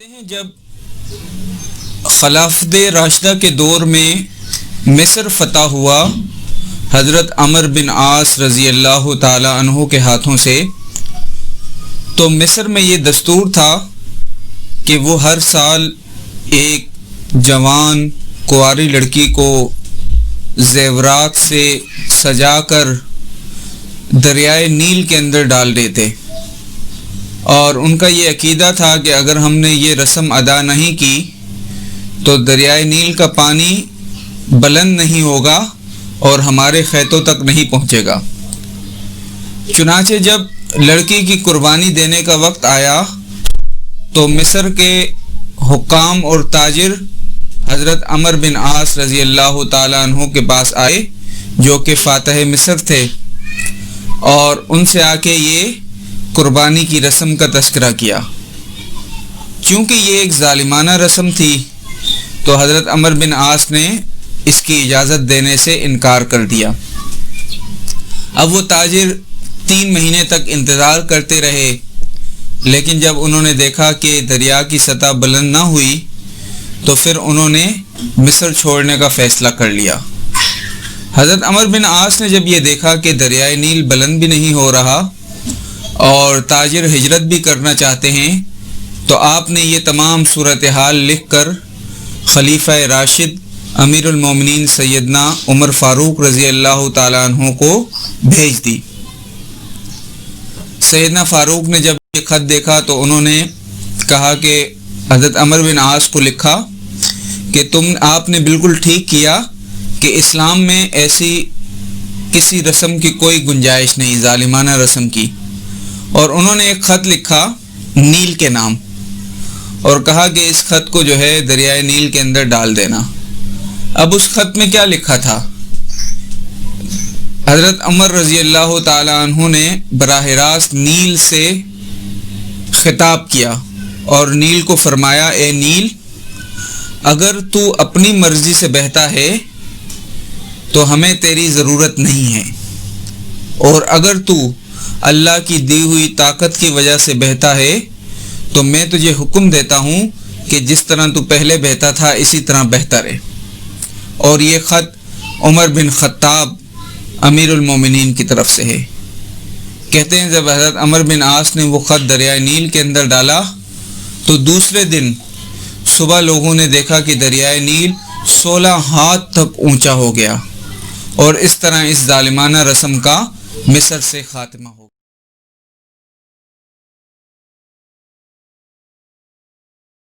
کہتے ہیں جب خلافت راشدہ کے دور میں مصر فتح ہوا حضرت عمرو بن عاص رضی اللہ تعالی عنہ کے ہاتھوں سے، تو مصر میں یہ دستور تھا کہ وہ ہر سال ایک جوان کنواری لڑکی کو زیورات سے سجا کر دریائے نیل کے اندر ڈال دیتے، اور ان کا یہ عقیدہ تھا کہ اگر ہم نے یہ رسم ادا نہیں کی تو دریائے نیل کا پانی بلند نہیں ہوگا اور ہمارے کھیتوں تک نہیں پہنچے گا۔ چنانچہ جب لڑکی کی قربانی دینے کا وقت آیا تو مصر کے حکام اور تاجر حضرت عمرو بن عاص رضی اللہ تعالیٰ عنہ کے پاس آئے، جو کہ فاتح مصر تھے، اور ان سے آ کے یہ قربانی کی رسم کا تذکرہ کیا۔ چونکہ یہ ایک ظالمانہ رسم تھی تو حضرت عمرو بن عاص نے اس کی اجازت دینے سے انکار کر دیا۔ اب وہ تاجر 3 مہینے تک انتظار کرتے رہے، لیکن جب انہوں نے دیکھا کہ دریا کی سطح بلند نہ ہوئی تو پھر انہوں نے مصر چھوڑنے کا فیصلہ کر لیا۔ حضرت عمرو بن عاص نے جب یہ دیکھا کہ دریائے نیل بلند بھی نہیں ہو رہا اور تاجر ہجرت بھی کرنا چاہتے ہیں، تو آپ نے یہ تمام صورتحال لکھ کر خلیفہ راشد امیر المومنین سیدنا عمر فاروق رضی اللہ تعالیٰ عنہ کو بھیج دی۔ سیدنا فاروق نے جب یہ خط دیکھا تو انہوں نے کہا کہ حضرت عمرو بن عاص کو لکھا کہ آپ نے بالکل ٹھیک کیا کہ اسلام میں ایسی کسی رسم کی کوئی گنجائش نہیں، ظالمانہ رسم کی۔ اور انہوں نے ایک خط لکھا نیل کے نام اور کہا کہ اس خط کو جو ہے دریائے نیل کے اندر ڈال دینا۔ اب اس خط میں کیا لکھا تھا؟ حضرت عمر رضی اللہ تعالی عنہ نے براہ راست نیل سے خطاب کیا اور نیل کو فرمایا، اے نیل، اگر تو اپنی مرضی سے بہتا ہے تو ہمیں تیری ضرورت نہیں ہے، اور اگر تو اللہ کی دی ہوئی طاقت کی وجہ سے بہتا ہے تو میں تجھے حکم دیتا ہوں کہ جس طرح تو پہلے بہتا تھا اسی طرح بہتا رہے۔ اور یہ خط عمر بن خطاب امیر المومنین کی طرف سے ہے۔ کہتے ہیں جب حضرت عمرو بن عاص نے وہ خط دریائے نیل کے اندر ڈالا تو دوسرے دن صبح لوگوں نے دیکھا کہ دریائے نیل 16 ہاتھ تک اونچا ہو گیا، اور اس طرح اس ظالمانہ رسم کا مصر سے خاتمہ ہو گیا۔